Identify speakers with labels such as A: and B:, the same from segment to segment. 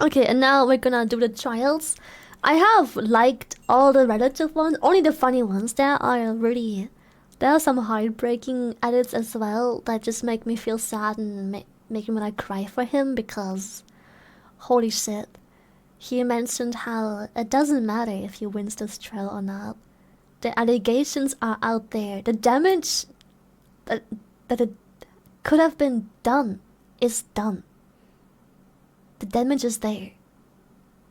A: Okay, and now we're gonna do the trials. I have liked all the relative ones, only the funny ones. There are some heartbreaking edits as well that just make me feel sad and make me wanna cry for him because, holy shit, he mentioned how it doesn't matter if he wins this trial or not. The allegations are out there. The damage that it could have been done is done. The damage is there.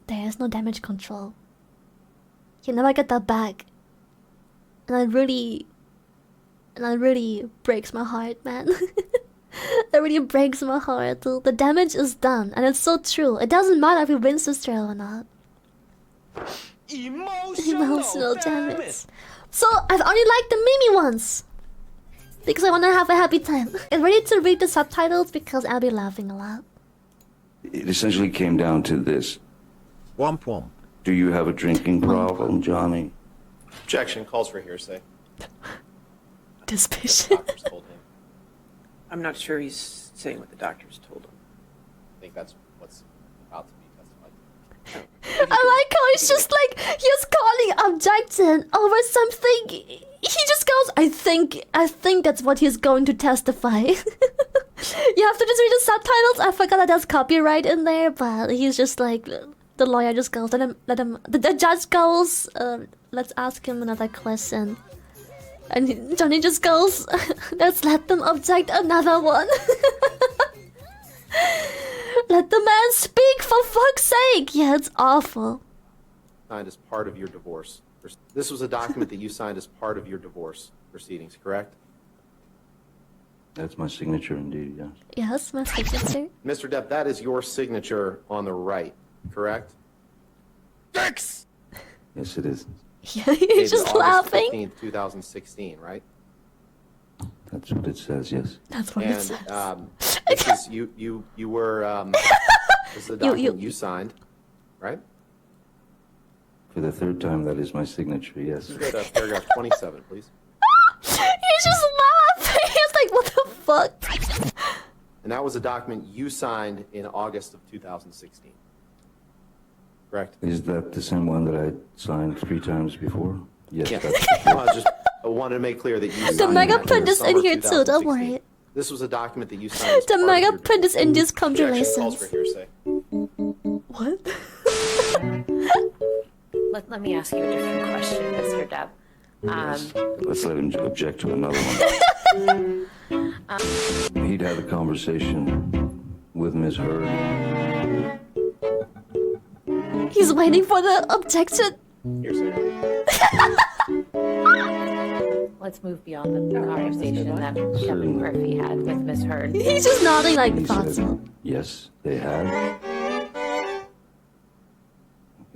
A: There is no damage control. You never get that back. And it really breaks my heart, man. That really breaks my heart. The damage is done, and it's so true. It doesn't matter if he wins this trial or not. Emotional damage. So I've only liked the Mimi ones because I want to have a happy time. I'm ready to read the subtitles because I'll be laughing a lot.
B: It essentially came down to this.
C: Womp womp.
B: Do you have a drinking problem, Johnny?
D: Objection. Calls for hearsay.
A: Suspicion.
D: Doctors told him.
E: I'm not sure he's saying what the doctors told him.
D: I think that's what's about to be testified.
A: I like how it's just like he's calling objection over something. He just goes, I think that's what he's going to testify. You have to just read the subtitles. I forgot that there's copyright in there, but he's just like, the lawyer just goes, the judge goes, let's ask him another question. And Johnny just goes, let's let them object another one. Let the man speak, for fuck's sake! Yeah, it's awful.
D: Signed as part of your divorce. This was a document that you signed as part of your divorce proceedings, correct?
B: That's my signature indeed, yes.
A: Yes, my signature.
D: Mr. Depp, that is your signature on the right, correct?
B: Yes, it is.
A: Yeah, he's just laughing.
D: August 15th, 2016, right?
B: That's what it says, yes.
A: That's what it says.
D: This is you were this is the document you signed, right?
B: For the third time, that is my signature, yes.
D: Go to paragraph 27, please.
A: He's just laughing. He's like, what the fuck?
D: And that was a document you signed in August of 2016. Correct?
B: Is that the same one that I signed 3 times before? Yes,
D: Yeah.
B: that's
D: I wanted to make clear that you
A: The mega print is in here too, don't worry.
D: This was a document that you signed.
A: The mega print is in these
D: Objection. Calls
A: compilations.
D: for hearsay.
A: What?
F: Let me ask you a different question, Mr. Depp.
B: yes. Let's let him object to another one. He'd had a conversation with Ms. Heard.
A: He's waiting for the objection.
D: Hearsay.
F: Let's move beyond the conversation that Kevin Murphy had with Miss Heard.
A: He's just nodding like
B: He
A: thought so.
B: said, yes, they had.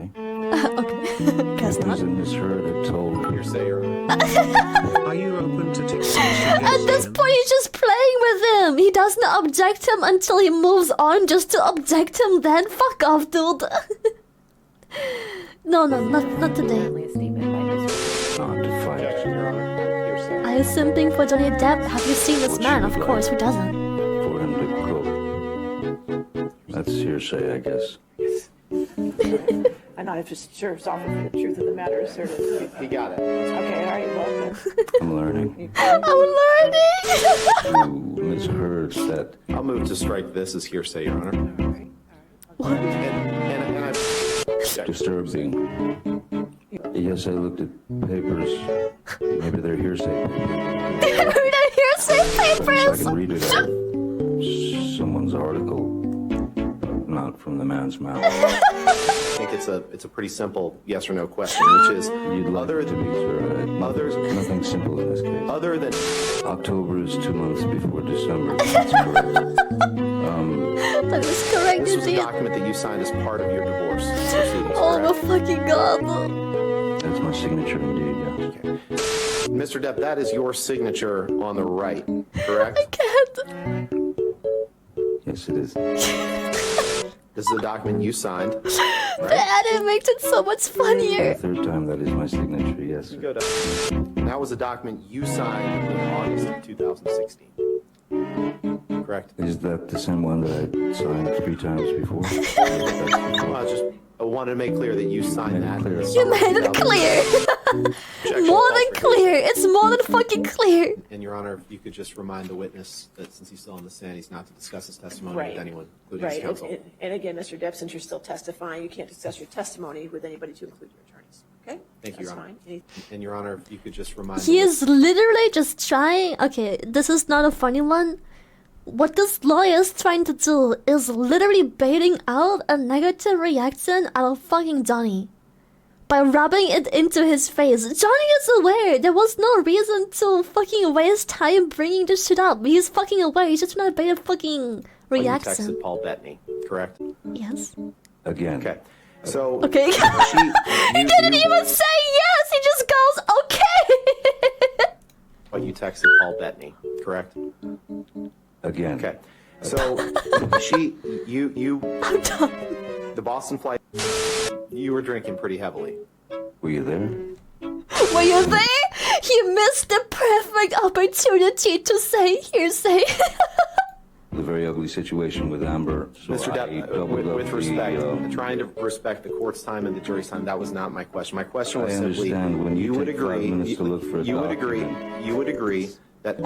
B: Okay.
A: Okay. Guess
B: It
A: not.
B: was in Ms. Heard had told
D: Hearsay, Your Honor.
C: Are you open to taking
A: At this point, he's just playing with him. He doesn't object him until he moves on just to object him then. Fuck off, dude. No, not today.
F: Only a statement by Mr.
B: not to fight.
D: Objection, Your Honor. Hearsay.
A: I am simping for Johnny Depp. Have you seen this man? Of course, who doesn't?
B: For him to quote. That's hearsay, I guess.
E: I'm not just sure it's often for the truth of the matter, sir.
D: He got it.
E: Okay, all right, well,
B: I'm learning.
A: I'm learning.
B: You misheard that.
D: I'll move to strike this as hearsay, Your Honor.
A: What?
D: And I object.
B: Disturbing. Yes, I looked at papers. Maybe they're hearsay papers.
A: Read out hearsay
B: I
A: papers.
B: can read it out of someone's article, but not from the man's mouth.
D: I think it's a pretty simple yes or no question, which is
B: You'd like
D: other
B: it to
D: than
B: be, sir.
D: others
B: Nothing simple in this case.
D: other than
B: October is 2 months before December. That's correct.
A: That is correct,
D: this was a
A: indeed.
D: document that you signed as part of your divorce proceedings.
A: Oh my
D: correct?
A: fucking god.
B: That's my signature indeed, yes.
D: Mr. Depp, that is your signature on the right, correct?
A: I can't.
B: Yes, it is.
D: This is a document you signed.
A: The edit makes it so much
B: For the
A: funnier.
B: third time, that is my signature, yes.
D: Go to. That was a document you signed in August of 2016. Correct?
B: Is that the same one that I signed 3 times before? That's
D: I wanted to make clear that you signed that. in the
A: You
D: summer
A: made it
D: 2000.
A: clear.
D: Objection
A: More
D: calls
A: than
D: for
A: clear. It's more than fucking clear.
D: And Your Honor, if you could just remind the witness that since he's still on the stand, he's not to discuss his testimony
E: Right.
D: with anyone, including his
E: Right,
D: counsel.
E: and again, Mr. Depp, since you're still testifying, you can't discuss your testimony with anybody to include your attorneys, okay?
D: Thank you, Your
E: That's
D: Honor.
E: fine. Any-
D: And Your Honor, if you could just remind
A: He is literally just trying. Okay, this is not a funny one. What this lawyer is trying to do is literally baiting out a negative reaction out of fucking Johnny by rubbing it into his face. Johnny is aware. There was no reason to fucking waste time bringing this shit up. He's fucking aware. He's just trying to bait a fucking
D: You
A: reaction.
D: texted Paul Bettany, correct?
A: Yes.
B: Again.
D: Okay. So
A: Okay.
D: he
A: He didn't even say yes. He just goes okay.
D: But you texted Paul Bettany, correct?
B: Again.
D: Okay. So
A: I'm done.
D: the Boston flight, you were drinking pretty heavily.
B: Were you there?
A: Were you there? He missed the perfect opportunity to say hearsay.
B: The very ugly situation with Amber. So
D: Mr.
B: I
D: Depp,
B: doubled up
D: with
B: the,
D: respect, trying to respect the court's time and the jury's time, that was not my question. My question was
B: I
D: simply,
B: understand when you
D: would
B: take 5
D: agree,
B: minutes to look for a
D: you would agree,
B: document.
D: you would agree that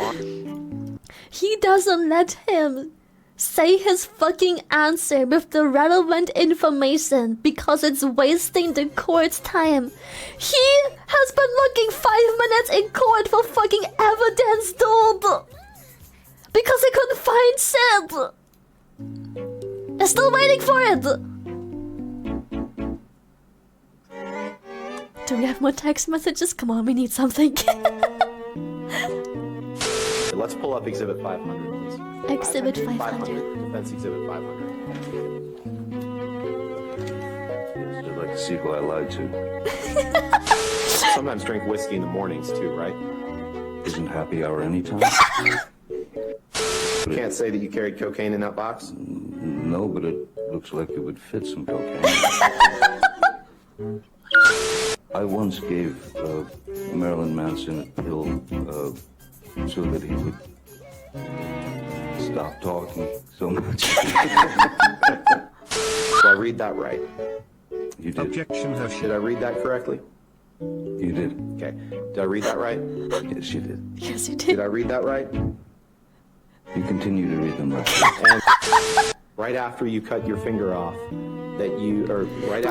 A: He doesn't let him say his fucking answer with the relevant information because it's wasting the court's time. He has been looking 5 minutes in court for fucking evidence, dude. Because he couldn't find shit. I'm still waiting for it. Do we have more text messages? Come on, we need something.
D: let's pull up Exhibit 500, please.
A: Exhibit 500.
D: Defense Exhibit 500.
B: I'd like to see who I lied to.
D: Sometimes drink whiskey in the mornings too, right?
B: Isn't happy hour anytime?
D: You can't say that you carried cocaine in that box?
B: No, but it looks like it would fit some cocaine. I once gave Marilyn Manson a pill so that he would stop talking so much.
D: Did I read that right?
B: You did.
C: Objection has
D: Did I read that correctly?
B: You did.
D: Okay. Did I read that right?
B: Yes, you did.
A: Yes, you
D: Did
A: did.
D: I read that right?
B: You continue to read them right.
D: And right after you cut your finger off, that you, or
A: Right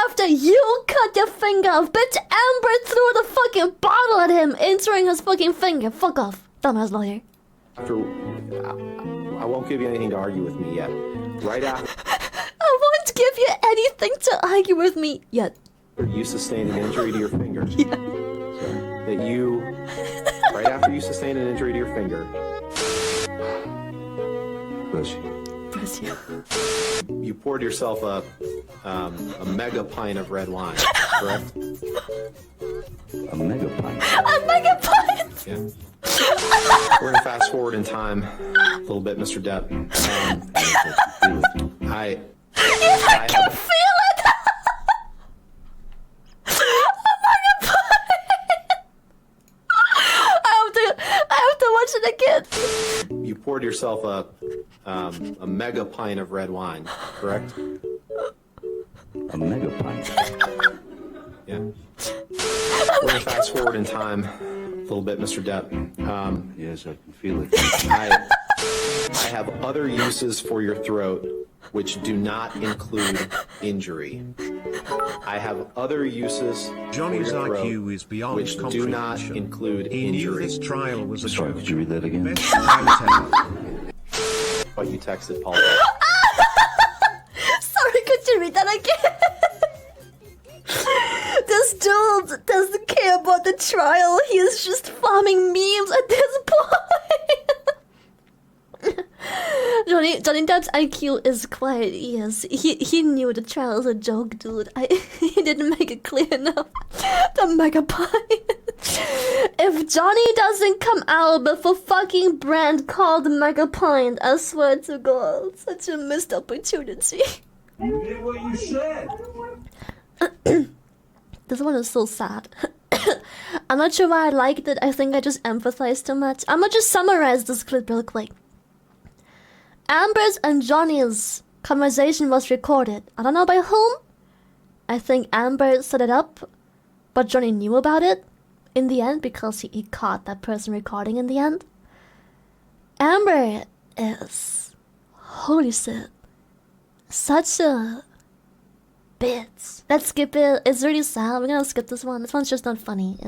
A: after you cut your finger off, bitch, Amber threw the fucking bottle at him, entering his fucking finger. Fuck off, dumbass lawyer.
D: after, I won't give you anything to argue with me yet. Right after
A: I won't give you anything to argue with me yet.
D: you sustained an injury to your finger, that you, right after you sustained an injury to your finger,
B: Bless you.
A: Bless you.
D: you poured yourself a mega pint of red wine, correct?
B: A mega pint.
A: A mega point!
D: Yeah. We're gonna fast forward in time a little bit, Mr. Depp. I
A: can feel it! A mega point! I have to watch it again.
D: you poured yourself a mega pint of red wine, correct?
B: A mega pint.
D: Yeah. We're gonna fast forward in time a little bit, Mr. Depp.
B: Yes, I can feel it.
D: I have other uses for your throat which do not include injury. I have other uses
C: Johnny's
D: for your throat
C: IQ is beyond
D: which do not
C: comprehension.
D: include
C: He knew
D: injury.
C: this trial was a
B: Sorry,
C: joke.
B: could you read that again?
C: Best I
D: But you texted Paul. Bettany.
A: Sorry, could you read that again? This dude doesn't care about the trial. He is just farming memes at this point. Johnny Depp's IQ is quite, yes. He knew the trial was a joke, dude. He didn't make it clear enough. The mega pie. If Johnny doesn't come out with a fucking brand called Mega Pint, I swear to God, such a missed opportunity.
G: You did what you said.
A: This one is so sad. I'm not sure why I liked it. I think I just empathized too much. I'm gonna just summarize this clip real quick. Amber's and Johnny's conversation was recorded. I don't know by whom. I think Amber set it up, but Johnny knew about it in the end because he caught that person recording in the end. Amber is, holy shit, such a bitch. Let's skip it. It's really sad. We're gonna skip this one. This one's just not funny.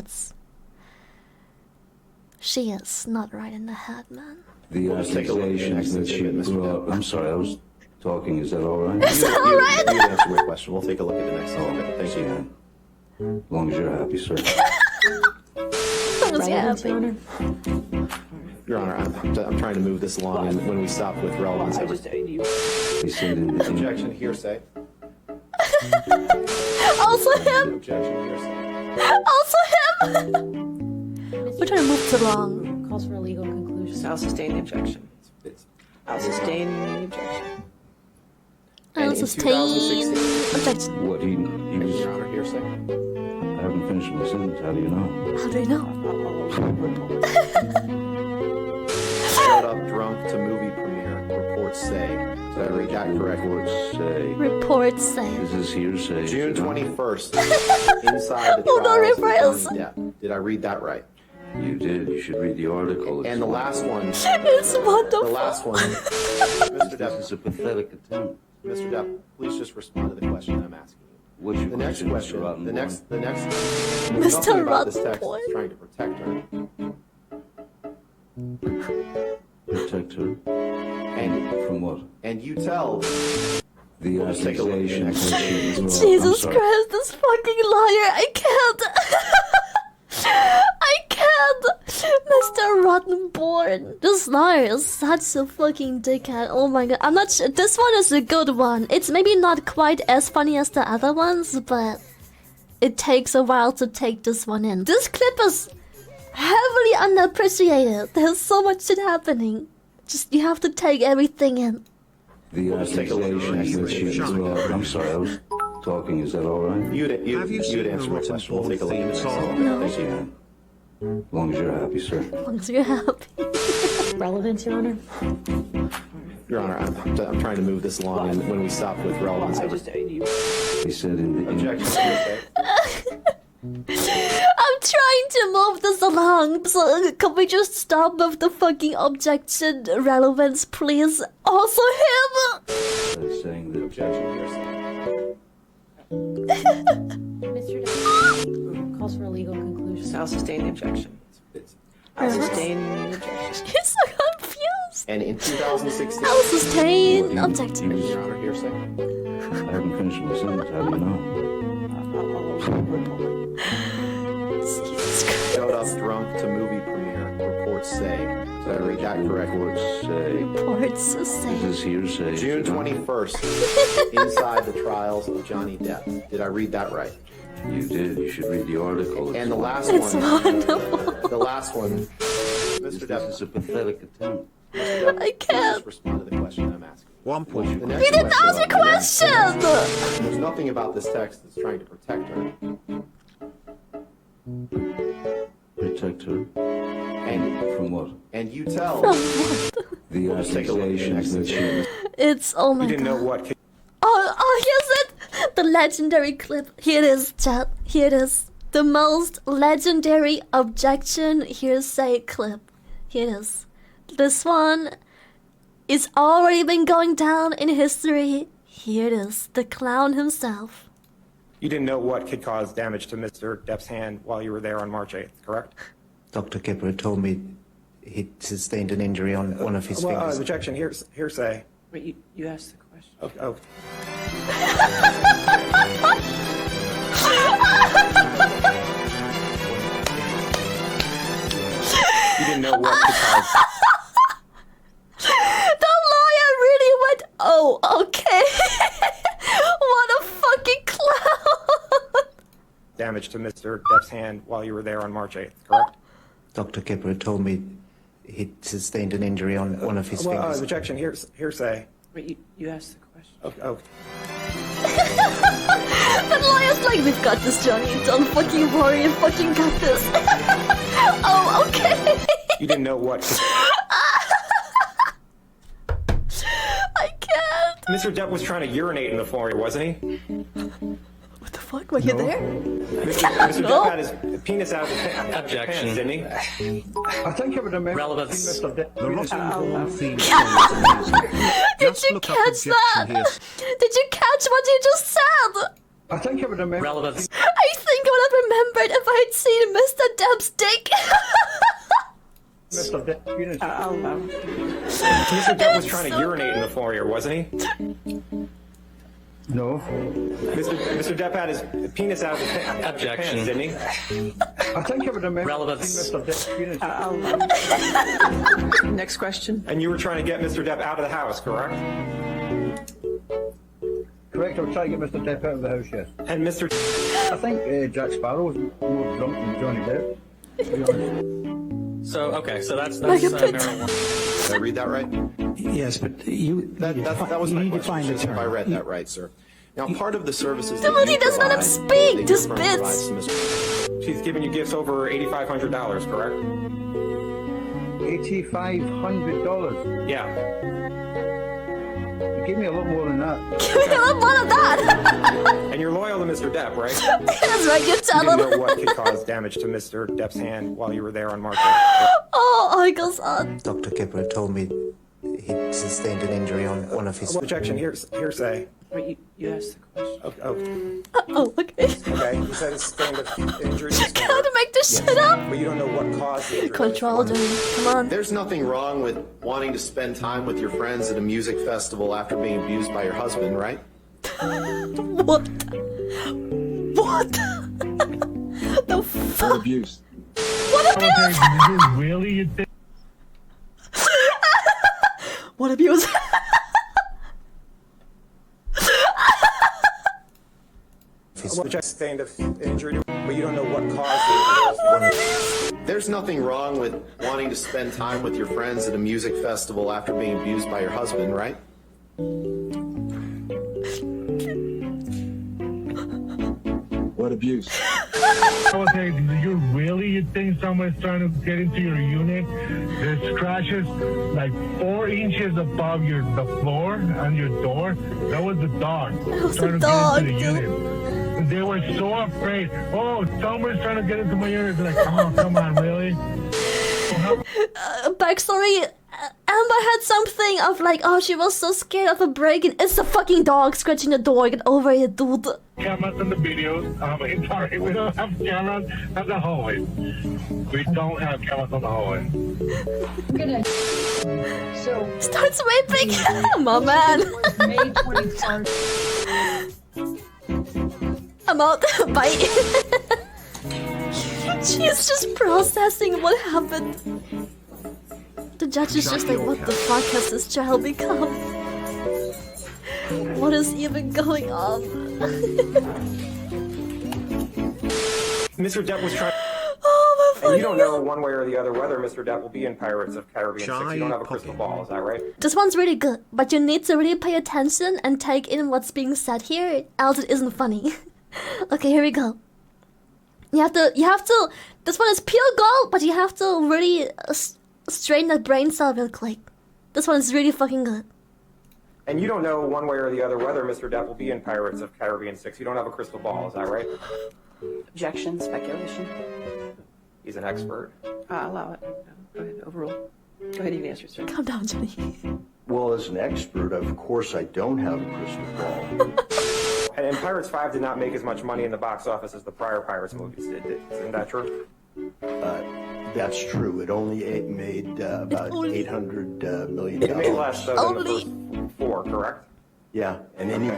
A: She is not right in the head, man.
B: The
D: take a look at the
B: accusations
D: next
B: that she
D: exhibit, Mr.
B: brought.
D: Depp.
B: I'm sorry, I was talking. Is that all right?
A: Is that all right?
D: You answer my question. We'll take a look at the next exhibit. Thank you.
B: As long as you're happy, sir.
A: Was happy.
D: Your Honor, I'm trying to move this along, and when we stop with relevance,
E: I just, you,
B: They said in the
D: objection, hearsay.
A: Also him.
D: Objection, hearsay.
A: Also him. We're trying to move it along.
F: Calls for a legal conclusion.
E: I'll sustain the objection. I'll sustain the objection.
A: I'll
D: in
A: sustain
D: 2016
A: objection.
B: what he was.
D: Your Honor, hearsay.
B: I haven't finished my sentence. How do you know?
A: How do you know?
D: Showed up drunk to movie premiere. Reports say. Did I read that correctly?
B: Reports
A: Reports
B: say.
A: say.
B: This is hearsay.
D: June
B: you know?
D: 21st, inside the
A: Oh, no,
D: trials of
A: reprise.
D: Johnny Depp. Did I read that right?
B: You did. You should read the article.
D: And the last one,
A: It's
D: the
A: wonderful.
D: last one, Mr. Depp,
B: It's a pathetic attempt.
D: Mr. Depp, please just respond to the question I'm asking you.
B: What's your
D: The next
B: Mr.
D: question,
B: Rottenborn?
D: the next,
A: Mr.
D: nothing about this text
A: Rottenborn.
D: is trying to protect her.
B: Protect her
D: And,
B: from what?
D: and you tell,
B: The
D: We'll just take a look at the
B: accusations
D: next
B: that she brought.
A: Jesus
B: I'm sorry.
A: Christ, this fucking liar. I can't. I can't. Mr. Rottenborn. This liar is such a fucking dickhead. Oh my god. I'm not sure. This one is a good one. It's maybe not quite as funny as the other ones, but it takes a while to take this one in. This clip is heavily underappreciated. There's so much shit happening. Just, you have to take everything in.
B: The
D: just take a look at the
B: accusations that she
C: next
B: brought. I'm sorry, I was talking. Is that all right?
D: you'd
C: Have you seen
D: answer
C: the
D: my
C: Rotten
D: question. We'll
C: Porn
D: take a look at the
C: theme
D: next
C: song?
D: one.
A: No.
D: Thank you.
B: As long as you're happy, sir.
A: As long as you're happy.
F: Relevance, Your Honor?
D: Your Honor, I'm trying to move this along, and when we stop with relevance,
E: I just, you,
B: They said in the
D: objection, hearsay.
A: I'm trying to move this along, so can we just stop with the fucking objection relevance, please? Also him!
B: saying that
D: Objection, hearsay.
F: Mr. Depp calls for a legal conclusion.
E: I'll sustain the objection. I'll sustain the objection.
A: You're so confused.
D: And in 2016,
A: I'll sustain
B: He
A: objection.
B: was-
D: Your Honor, hearsay.
B: I haven't finished my sentence. How do you know?
A: Jesus Christ.
D: Showed up drunk to movie premiere. Reports say. Did I read that correctly?
B: Reports say.
A: Reports
B: This
A: say.
B: is hearsay.
D: June
B: you know?
D: 21st, inside the trials of Johnny Depp. Did I read that right?
B: You did. You should read the article.
D: And the last
A: It's
D: one,
A: wonderful.
D: the last one, Mr. Depp,
B: This is a pathetic attempt.
A: I
D: please
A: can't.
D: just respond to the question I'm asking.
C: 1 point.
D: The next
A: You didn't ask a question!
D: There's nothing about this text that's trying to protect her.
B: Protect her
D: And,
B: from what?
D: and you tell.
B: The
D: Just take a look at the next
B: accusations that she
D: exhibit.
A: It's, oh my
H: You didn't
A: god.
H: know what
A: Oh, here's it! The legendary clip. Here it is, chat. Here it is. The most legendary objection hearsay clip. Here it is. This one is already been going down in history. Here it is. The clown himself.
H: you didn't know what could cause damage to Mr. Depp's hand while you were there on March 8th, correct?
I: Dr. Kipper told me he'd sustained an injury on one of his
H: Well,
I: fingers.
H: objection, hearsay.
E: Wait, you asked the question.
H: Oh, you didn't know what could cause
A: The lawyer really went, oh, okay. What a fucking clown.
H: damage to Mr. Depp's hand while you were there on March 8th, correct?
I: Dr. Kipper told me he'd sustained an injury on one of his
H: Well,
I: fingers.
H: objection, hearsay.
E: Wait, you asked the question.
H: Oh,
A: The lawyer's like, we've got this, Johnny. Don't fucking worry. You fucking got this. Oh, okay.
H: you didn't know what could...
A: I can't.
H: Mr. Depp was trying to urinate in the floor, wasn't he?
A: What the fuck? Were you there?
H: Mr. Depp had his penis out of his pants,
J: Objection.
H: didn't he?
G: I think I would remember
J: Relevance.
G: seeing Mr. Depp.
C: The rotten porn theme song is amazing.
A: Did
C: Just
A: you
C: look up
A: catch that?
C: objection here.
A: Did you catch what you just said?
G: I think I would remember.
J: Relevance.
A: I think I would have remembered if I had seen Mr. Depp's dick.
G: Mr. Depp.
H: Mr. Depp was trying to urinate in the foyer, wasn't he?
G: No.
H: Mr. Depp had his penis out of his pants,
J: Objection.
H: didn't he?
G: I think I would remember.
J: Relevance.
G: Seeing Mr. Depp.
E: Next question.
H: And you were trying to get Mr. Depp out of the house, correct?
G: Correct. I was trying to get Mr. Depp out of the house. Yes.
H: And Mr.
G: I think Jack Sparrow was more drunk than Johnny Depp. To be honest.
J: So, okay, so that's
A: Like a pit.
J: marijuana.
D: Did I read that right?
I: Yes, but you.
D: That was
I: you
D: my
I: need to
D: question.
I: find the
D: Just if I
I: term.
D: read that right, sir. Now, part of the services
A: Dude,
D: that
A: he
D: you
A: doesn't let him
D: provide,
A: speak,
D: that
A: this
D: your firm
A: bitch.
D: provides to Mr.
H: She's giving you gifts over $8,500, correct?
G: $8,500.
H: Yeah.
G: You gave me a lot more than that.
A: Give me a lot more of that.
H: And you're loyal to Mr. Depp, right?
A: That's right, you
H: You
A: tell
H: didn't know
A: him.
H: what could cause damage to Mr. Depp's hand while you were there on March 8th.
A: Oh, I goes on.
I: Dr. Kipper told me he sustained an injury on one of his.
H: Objection, hearsay.
E: Wait, you asked the question.
H: Oh,
A: Oh, okay.
H: okay. You said it's sustained an injury,
A: Gotta make this shit up.
H: but you don't know what caused the injury.
A: Control, dude. Come on.
D: There's nothing wrong with wanting to spend time with your friends at a music festival after being abused by your husband, right?
A: What? What? The fuck?
B: Abuse.
A: What abuse?
G: Really? You think?
A: What abuse?
H: Sustained an injury, but you don't know what caused the injury.
D: There's nothing wrong with wanting to spend time with your friends at a music festival after being abused by your husband, right?
B: What abuse?
G: You really think someone's trying to get into your unit? There's scratches like 4 inches above the floor on your door. That was the dog
A: was
G: trying
A: the
G: to
A: dog,
G: get into the
A: dude.
G: unit. They were so afraid. Oh, someone's trying to get into my unit. They're like, oh, come on, really?
A: Backstory. Amber had something of like, oh, she was so scared of a break-in. It's the fucking dog scratching the door. Get over it, dude.
G: Cameras in the videos. Sorry, we don't have cameras at the hallway. We don't have cameras on the hallway.
A: Starts raping. My man.
K: May 24th.
A: I'm out. Bye. She's just processing what happened. The judge is just like, what the fuck has this child become? What is even going on?
H: Mr. Depp was trying.
A: Oh my
H: And you don't
A: fucking
H: know one way or the other whether Mr. Depp will be in Pirates of Caribbean 6. You don't have a crystal ball, is that right?
A: This one's really good, but you need to really pay attention and take in what's being said here, else it isn't funny. Okay, here we go. You have to, this one is pure gold, but you have to really strain that brain cell real quick. This one is really fucking good.
H: And you don't know one way or the other whether Mr. Depp will be in Pirates of Caribbean 6. You don't have a crystal ball, is that right?
E: Objection, speculation.
H: He's an expert.
E: Allow it. Go ahead, overrule. Go ahead, you can answer, sir.
A: Calm down, Johnny.
B: Well, as an expert, of course I don't have a crystal ball.
H: And Pirates 5 did not make as much money in the box office as the prior Pirates movies did. Isn't that true?
B: That's true. It only made about $800 million.
H: It made less than
A: Only.
H: the first 4, correct?
B: Yeah, and any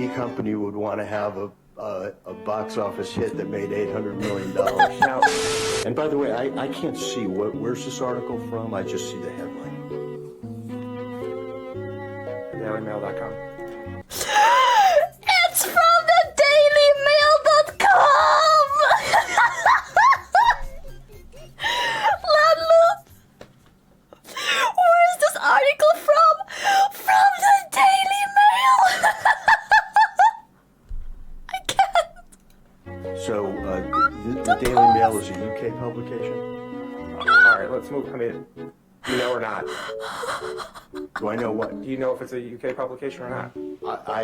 B: company would want to have a box office hit that made $800 million.
H: Now,
B: And by the way, I can't see where's this article from. I just see the headline.
H: DailyMail.com.
A: It's from the dailymail.com! Landlord! Where is this article from? From the Daily Mail! I can't!
B: So the Daily Mail is a UK publication.
H: All right, let's move. I mean, do you know or not?
B: Do I know what?
H: Do you know if it's a UK publication or not?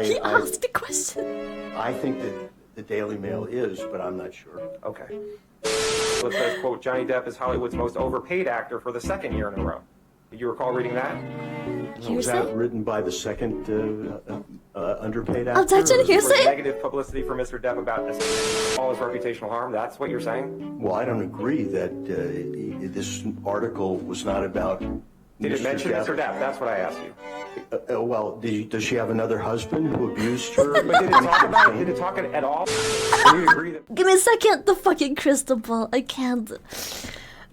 A: He asked the question.
B: I think that
J: the Daily Mail is, but I'm not sure.
H: Okay. It says, quote, Johnny Depp is Hollywood's most overpaid actor for the second year in a row. Do you recall reading that?
J: Was that written by the second underpaid actor?
A: Objection,
H: For
A: hearsay?
H: negative publicity for Mr. Depp about all his reputational harm. That's what you're saying?
J: Well, I don't agree that this article was not about.
H: Did it mention Mr. Depp? That's what I asked you.
J: Well, does she have another husband who abused her?
H: But did it talk about it? Did it talk at all? Do you agree that?
A: Give me a second, the fucking crystal ball. I can't.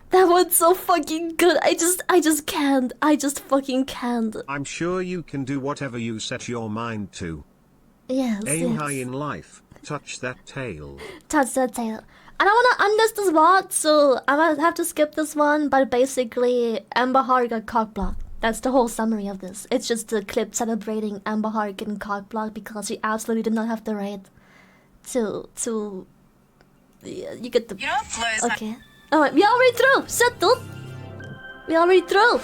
A: That one's so fucking good. I just can't. I just fucking can't.
C: I'm sure you can do whatever you set your mind to.
A: Yes,
C: Aim
A: yes.
C: high in life. Touch that tail.
A: Touch that tail. I don't wanna unlist this lot, so I might have to skip this one, but basically Amber Heard got cockblocked. That's the whole summary of this. It's just a clip celebrating Amber Heard getting cockblocked because she absolutely did not have the right to yeah, you get the okay. Alright, we already through! Shut up! We already through!